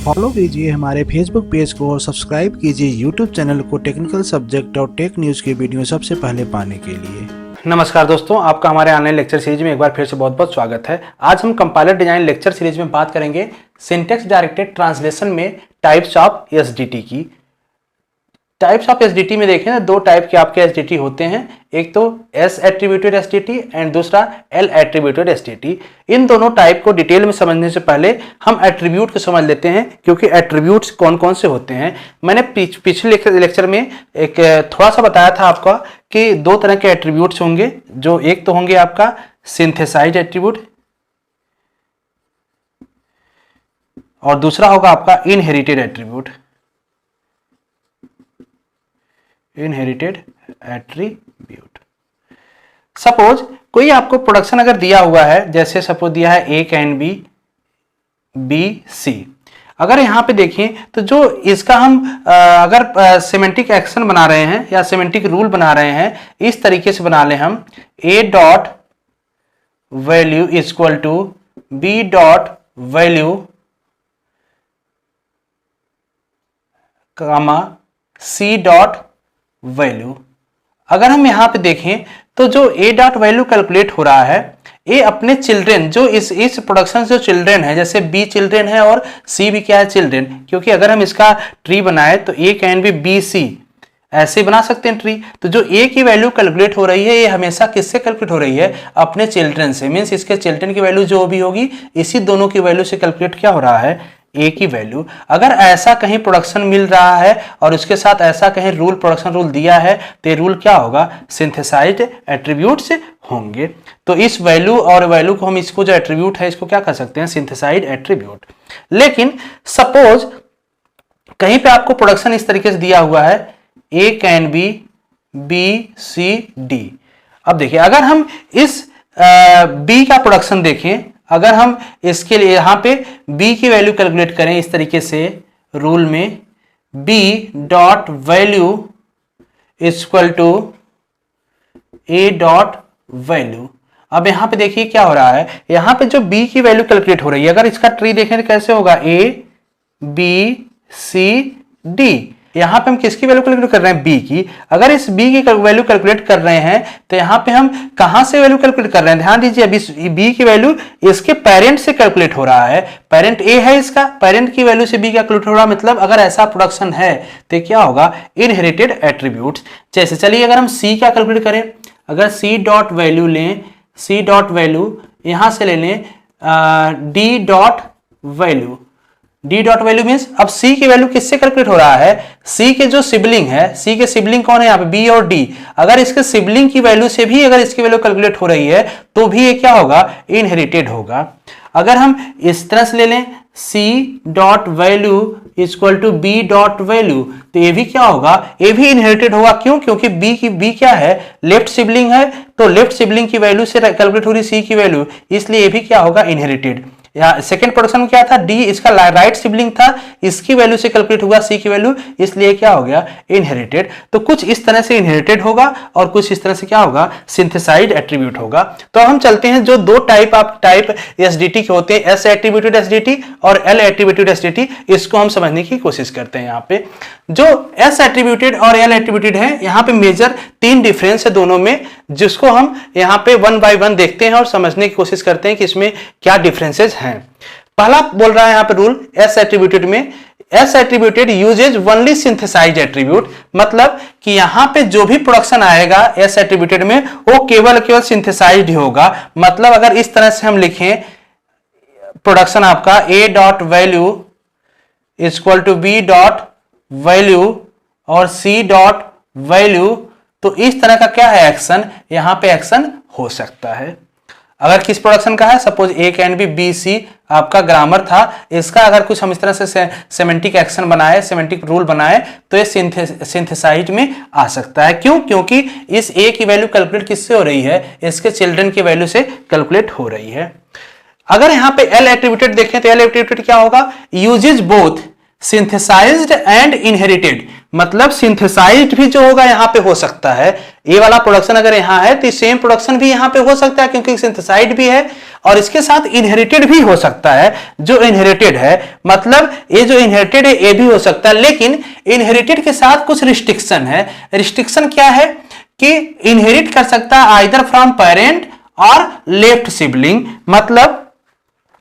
Follow कीजिए हमारे Facebook page को और सब्सक्राइब कीजिए यूट्यूब चैनल को टेक्निकल सब्जेक्ट और टेक न्यूज़ की वीडियो सबसे पहले पाने के लिए। नमस्कार दोस्तों, आपका हमारे ऑनलाइन लेक्चर सीरीज में एक बार फिर से बहुत बहुत स्वागत है। आज हम कंपाइलर डिजाइन लेक्चर सीरीज में बात करेंगे सिंटैक्स डायरेक्टेड ट्रांसलेशन में टाइप्स ऑफ एसडीटी की। टाइप्स ऑफ एसडीटी में देखें ना, दो टाइप के आपके एसडीटी होते हैं, एक तो एस एट्रीब्यूटेड एसडीटी एंड दूसरा एल एट्रीब्यूटेड एसडीटी। इन दोनों टाइप को डिटेल में समझने से पहले हम एट्रीब्यूट को समझ लेते हैं, क्योंकि एट्रीब्यूट्स कौन कौन से होते हैं। मैंने पिछले लेक्चर में एक थोड़ा सा बताया था आपका कि दो तरह के एट्रीब्यूट्स होंगे, जो एक तो होंगे आपका सिंथेसाइज्ड एट्रीब्यूट और दूसरा होगा आपका inherited attribute. Inherited attribute. Suppose कोई आपको प्रोडक्शन अगर दिया हुआ है, जैसे सपोज दिया है ए कैन बी बी सी। अगर यहां पे देखें तो जो इसका हम अगर सिमेंटिक एक्शन बना रहे हैं या सिमेंटिक रूल बना रहे हैं, इस तरीके से बना लें हम A dot value equal to B dot value comma C dot value. अगर हम यहां पे देखें तो जो ए डॉट वैल्यू कैलकुलेट हो रहा है, ए अपने चिल्ड्रेन जो इस प्रोडक्शन से जो चिल्ड्रेन है, जैसे बी चिल्ड्रेन है और सी भी क्या है चिल्ड्रेन, क्योंकि अगर हम इसका ट्री बनाए तो ए कैन बी बी सी ऐसे बना सकते हैं ट्री। तो जो ए की वैल्यू कैलकुलेट हो रही है, ये हमेशा किससे कैलकुलेट हो रही है? अपने चिल्ड्रेन से। मीन्स इसके चिल्ड्रेन की वैल्यू जो भी होगी, इसी दोनों की वैल्यू से कैलकुलेट क्या हो रहा है? ए की वैल्यू। अगर ऐसा कहीं प्रोडक्शन मिल रहा है और उसके साथ ऐसा कहीं रूल प्रोडक्शन रूल दिया है, तो ये रूल क्या होगा? सिंथेसाइज्ड एट्रीब्यूट्स होंगे। तो इस वैल्यू और वैल्यू को हम इसको जो एट्रीब्यूट है, इसको क्या कर सकते हैं? Synthesized attribute. लेकिन सपोज कहीं पे आपको प्रोडक्शन इस तरीके से दिया हुआ है, A can B B C D. अब देखिए, अगर हम इस बी का प्रोडक्शन देखें, अगर हम इसके लिए यहां पे b की वैल्यू कैलकुलेट करें इस तरीके से रूल में, b dot value equal to a dot value. अब यहां पे देखिए क्या हो रहा है, यहां पे जो b की वैल्यू कैलकुलेट हो रही है, अगर इसका ट्री देखें तो कैसे होगा? a b c d। यहां पे हम किसकी वैल्यू कैलकुलेट कर रहे हैं? b की। अगर इस b की वैल्यू कैलकुलेट कर रहे हैं तो यहां पे हम कहां से वैल्यू कैलकुलेट कर रहे हैं? ध्यान दीजिए, अभी b की वैल्यू इसके पेरेंट से कैलकुलेट हो रहा है। पेरेंट a है, इसका पेरेंट की वैल्यू से b कैलकुलेट हो रहा है। मतलब अगर ऐसा प्रोडक्शन है तो क्या होगा? Inherited attributes. जैसे चलिए अगर हम c क्या कैलकुलेट करें, अगर c डॉट वैल्यू लें, c डॉट वैल्यू यहां से ले लें d dot value. d dot value means अब c की वैल्यू किससे कैलकुलेट हो रहा है? c के जो सिबलिंग है, c के सिबलिंग कौन है यहाँ पे? b और d। अगर इसके सिबलिंग की वैल्यू से भी अगर इसकी वैल्यू कैलकुलेट हो रही है तो भी ये क्या होगा? इनहेरिटेड होगा। अगर हम इस तरह से ले लें c dot value equal to b dot value, तो ये भी क्या होगा? ये भी इनहेरिटेड होगा। क्यों? क्योंकि b क्या है? लेफ्ट सिबलिंग है, तो लेफ्ट सिबलिंग की वैल्यू से कैलकुलेट हो रही c की वैल्यू, इसलिए ये भी क्या होगा? इनहेरिटेड। या सेकंड प्रोडक्शन क्या था? d इसका राइट सिबलिंग था, इसकी वैल्यू से कैलकुलेट हुआ c की वैल्यू, इसलिए क्या हो गया? इनहेरिटेड। तो कुछ इस तरह से इनहेरिटेड होगा और कुछ इस तरह से क्या होगा? सिंथेसाइज्ड एट्रीब्यूट होगा। तो हम चलते हैं, जो दो टाइप एसडीटी के होते हैं, एस एट्रीब्यूटेड एसडीटी और एल एट्रीब्यूटेड एसडीटी, इसको हम समझने की कोशिश करते हैं। यहाँ पे जो एस एट्रीब्यूटेड और एल एट्रीब्यूटेड है, यहाँ पे मेजर तीन डिफरेंस है दोनों में, जिसको हम यहाँ पे वन बाय वन देखते हैं और समझने की कोशिश करते हैं कि इसमें क्या डिफरेंसेस हैं। पहला बोल रहा है यहाँ पे रूल एस एट्रीब्यूटेड में, S attributed uses only synthesized attribute. मतलब कि यहाँ पे जो भी प्रोडक्शन आएगा एस एट्रीब्यूटेड में, वो केवल सिंथेसाइज्ड ही होगा। मतलब अगर इस तरह से हम लिखें प्रोडक्शन आपका a dot value equal to b dot value और c डॉट वैल्यू, तो इस तरह का क्या है? एक्शन, यहां पे एक्शन हो सकता है। अगर किस प्रोडक्शन का है, suppose A can B B C आपका ग्रामर था, इसका अगर कुछ हम इस तरह से सेमेंटिक एक्शन बनाए, सेमेंटिक रूल बनाए, तो ये सिंथेसाइज्ड में आ सकता है। क्यों? क्योंकि इस ए की वैल्यू कैलकुलेट किससे हो रही है? इसके चिल्ड्रन की वैल्यू से कैलकुलेट हो रही है। अगर यहाँ पे एल एट्रीब्यूटेड देखें तो एल एट्रीब्यूटेड क्या होगा? Uses both synthesized and inherited. मतलब सिंथेसाइज्ड भी जो होगा यहाँ पे हो सकता है, ए वाला प्रोडक्शन अगर यहाँ है तो सेम प्रोडक्शन भी यहाँ पे हो सकता है, क्योंकि सिंथेसाइड भी है और इसके साथ इनहेरिटेड भी हो सकता है। जो इनहेरिटेड है मतलब ये जो इनहेरिटेड है ये भी हो सकता है, लेकिन इनहेरिटेड के साथ कुछ रिस्ट्रिक्शन है। रिस्ट्रिक्शन क्या है कि इनहेरिट कर सकता है आइदर फ्रॉम पेरेंट और लेफ्ट सिबलिंग। मतलब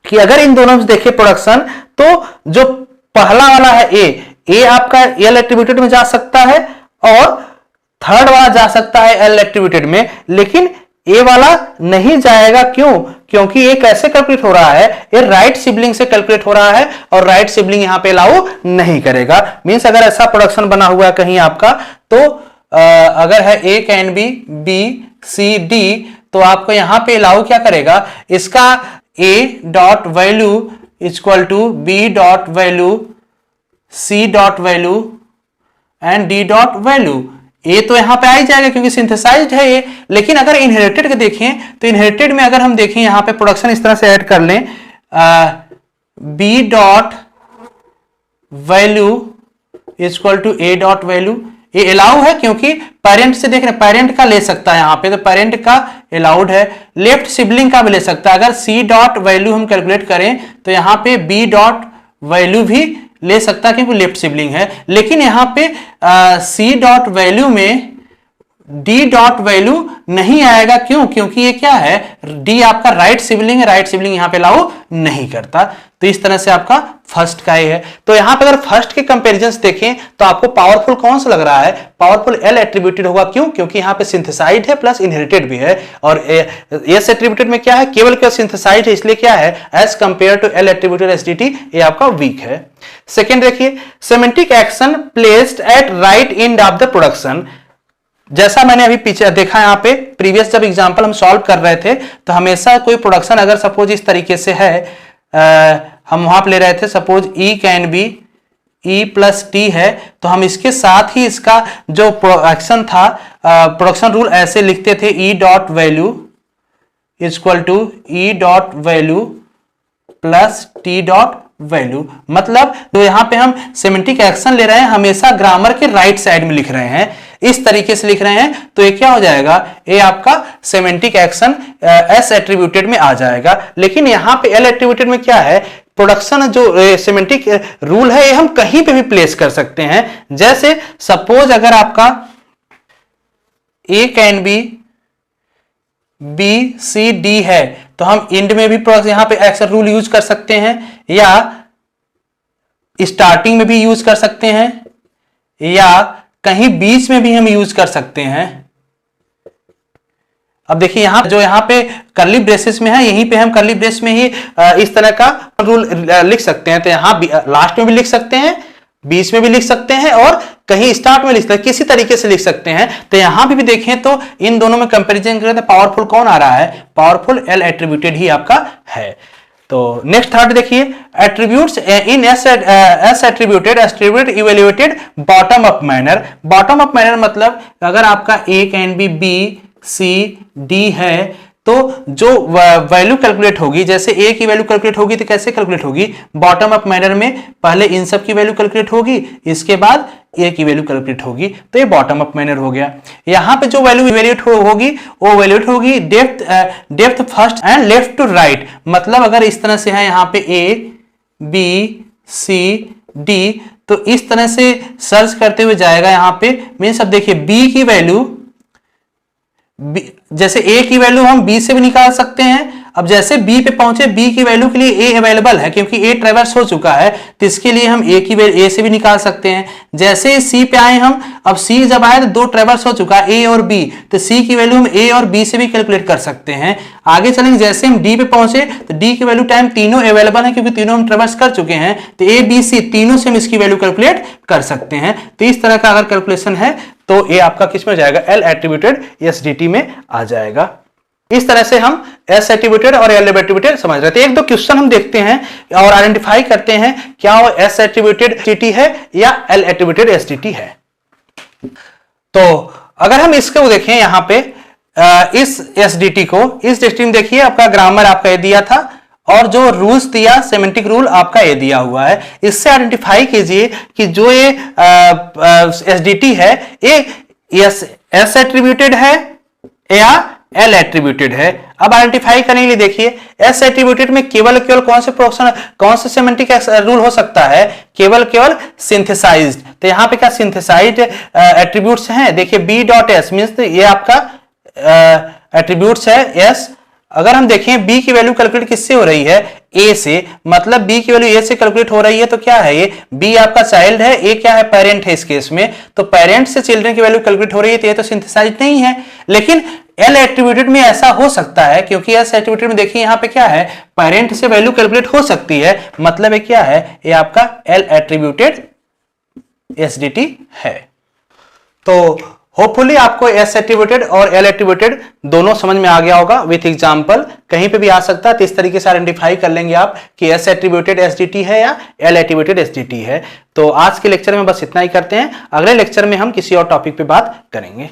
कि अगर इन दोनों में देखें प्रोडक्शन, तो जो पहला वाला है ए आपका एल एट्रीब्यूटेड में जा सकता है और थर्ड वाला जा सकता है एल एट्रीब्यूटेड में, लेकिन ए वाला नहीं जाएगा। क्यों? क्योंकि ये कैसे कैलकुलेट हो रहा है, ये राइट सिबलिंग से कैलकुलेट हो रहा है और राइट सिबलिंग यहां पे अलाउ नहीं करेगा। मींस अगर ऐसा प्रोडक्शन बना हुआ है कहीं आपका, तो अगर है A can B C D, तो आपको यहां पे अलाउ क्या करेगा, इसका A dot value equal to B dot value C dot value and D dot value. A तो यहां पे आ ही जाएगा क्योंकि सिंथेसाइज्ड है ये। लेकिन अगर इनहेरिटेड के देखें तो इनहेरिटेड में अगर हम देखें यहां पे प्रोडक्शन इस तरह से ऐड कर लें, B dot value equal to A dot value, ये अलाउ है क्योंकि पेरेंट से देख रहे हैं, पेरेंट का ले सकता है यहां पे, तो पेरेंट का अलाउड है। लेफ्ट सिबलिंग का भी ले सकता है। अगर सी डॉट वैल्यू हम कैलकुलेट करें तो यहां पे बी डॉट वैल्यू भी ले सकता है क्योंकि लेफ्ट सिबलिंग है। लेकिन यहां पे सी डॉट वैल्यू में डी डॉट वैल्यू नहीं आएगा। क्यों? क्योंकि ये क्या है, डी आपका राइट सिबलिंग है, राइट सिबलिंग यहां पे अलाउ नहीं करता। तो इस तरह से आपका फर्स्ट का है। तो यहां पे अगर फर्स्ट के कंपैरिजंस देखें तो आपको पावरफुल कौन सा लग रहा है, पावरफुल एल एट्रीब्यूटेड होगा। क्यों? क्योंकि यहां पे सिंथेसाइड है प्लस इनहेरिटेड भी है, और एस एट्रीब्यूटेड में क्या है, केवल क्या सिंथेसाइड है, इसलिए क्या है as compared to L attributed SDT ये आपका वीक है। सेकेंड देखिए, semantic action placed at right end of the production. जैसा मैंने अभी पीछे देखा यहाँ पे प्रीवियस जब एग्जांपल हम सॉल्व कर रहे थे, तो हमेशा कोई प्रोडक्शन अगर सपोज इस तरीके से है, हम वहां पे ले रहे थे suppose E can be E plus T है, तो हम इसके साथ ही इसका जो एक्शन था प्रोडक्शन रूल ऐसे लिखते थे, E dot value equal to E dot value plus T dot value. मतलब तो यहां पे हम सेमेंटिक एक्शन ले रहे हैं, हमेशा ग्रामर के राइट साइड में लिख रहे हैं, इस तरीके से लिख रहे हैं, तो ये क्या हो जाएगा, ये आपका सेमेंटिक एक्शन एस एट्रीब्यूटेड में आ जाएगा। लेकिन यहां पे एल एट्रीब्यूटेड में क्या है, प्रोडक्शन जो सेमेंटिक रूल है ये हम कहीं पे भी प्लेस कर सकते हैं। जैसे सपोज अगर आपका A can B C D है, तो हम इंड में भी यहां पे एक्शन रूल यूज कर सकते हैं, या स्टार्टिंग में भी यूज कर सकते हैं, या कहीं बीच में भी हम यूज कर सकते हैं। अब देखिए यहां पे कर्ली ब्रेसेस में है, यहीं पे हम कर्ली ब्रेस में ही इस तरह का रूल लिख सकते हैं। तो यहां लास्ट में भी लिख सकते हैं, बीच में भी लिख सकते हैं, और कहीं स्टार्ट में लिख सकते हैं, किसी तरीके से लिख सकते हैं। तो यहां भी देखें तो इन दोनों में कंपैरिजन करें तो पावरफुल कौन आ रहा है, पावरफुल एल एट्रीब्यूटेड ही आपका है। तो नेक्स्ट थर्ड देखिए, attributes in S attributed evaluated bottom up manner. Bottom up manner मतलब अगर आपका A can B C D है, तो जो वैल्यू कैलकुलेट होगी, जैसे ए की वैल्यू कैलकुलेट होगी तो कैसे कैलकुलेट होगी, बॉटम अप मैनर में पहले इन सब की वैल्यू कैलकुलेट होगी, इसके बाद ए की वैल्यू कैलकुलेट होगी, तो ये बॉटम अप मैनर हो गया। यहां पे जो वैल्यू इवैल्यूएट होगी वो इवैल्यूएट होगी depth first and left to right. मतलब अगर इस तरह से है यहाँ पे ए बी सी डी, तो इस तरह से सर्च करते हुए जाएगा यहाँ पे। मीन्स अब देखिए बी की वैल्यू, जैसे ए की वैल्यू हम बी से भी निकाल सकते हैं। अब जैसे बी पे पहुंचे, बी की वैल्यू के लिए ए अवेलेबल है क्योंकि ए ट्रेवर्स हो चुका है, तो इसके लिए हम ए की वैल्यू ए से भी निकाल सकते हैं। जैसे सी पे आए हम, अब सी जब आए तो दो ट्रेवर्स हो चुका है ए और बी, तो सी की वैल्यू हम ए और बी से भी कैलकुलेट कर सकते हैं। आगे चलेंगे, जैसे हम डी पे पहुंचे तो डी की वैल्यू टाइम तीनों अवेलेबल है क्योंकि तीनों हम ट्रेवर्स कर चुके हैं, तो ए बी सी तीनों से हम इसकी वैल्यू कैलकुलेट कर सकते हैं। तो इस तरह का अगर कैलकुलेशन है तो ये आपका किस में जाएगा, एल एट्रीब्यूटेड एसडीटी में आ जाएगा। इस तरह से हम एस एट्रीब्यूटेड और एल एट्रीब्यूटेड समझ रहे थे। एक दो क्वेश्चन हम देखते हैं और आइडेंटिफाई करते हैं क्या वो एस एट्रीब्यूटेड एसडीटी है या एल एट्रीब्यूटेड एसडीटी है। तो अगर हम इसको देखें यहां पे इस एसडीटी को, इस एसडीटी में देखिए आपका ग्रामर आपका ये दिया था और जो रूल्स दिया सेमेंटिक रूल आपका ये दिया हुआ है। इससे आइडेंटिफाई कीजिए कि जो ये एसडीटी है ये एस एट्रीब्यूटेड है या एल एट्रीब्यूटेड है। अब आइडेंटिफाई करने के लिए देखिए एस एट्रीब्यूटेड में केवल कौन से प्रोडक्शन कौन से सेमेंटिक रूल हो सकता है, केवल सिंथेसाइज्ड। तो यहां पे क्या सिंथेसाइज्ड एट्रीब्यूट्स हैं, देखिए बी डॉट एस मीन्स ये आपका एट्रीब्यूट्स है एस। अगर हम देखें बी की वैल्यू कैलकुलेट किससे हो रही है, ए से, मतलब बी की वैल्यू ए से कैलकुलेट हो रही है, तो क्या है ये बी आपका चाइल्ड है, ए क्या है पेरेंट है इस केस में, तो पेरेंट से चिल्ड्रन की वैल्यू कैलकुलेट हो रही है, तो ये तो सिंथेसाइज्ड नहीं है। लेकिन एल एट्रीब्यूटेड में ऐसा हो सकता है, क्योंकि एस एट्रीब्यूटेड में देखिए यहां पे क्या है पेरेंट से वैल्यू कैलकुलेट हो सकती है, मतलब ये क्या है, ये आपका एल एट्रीब्यूटेड एसडीटी है। तो होपफुली आपको एस एट्रीब्यूटेड और एल एट्रीब्यूटेड दोनों समझ में आ गया होगा विथ एग्जांपल, कहीं पे भी आ सकता है, तो इस तरीके से आइडेंटिफाई कर लेंगे आप कि एस एट्रीब्यूटेड एसडीटी है या एल एट्रीब्यूटेड एसडीटी है। तो आज के लेक्चर में बस इतना ही करते हैं, अगले लेक्चर में हम किसी और टॉपिक पे बात करेंगे।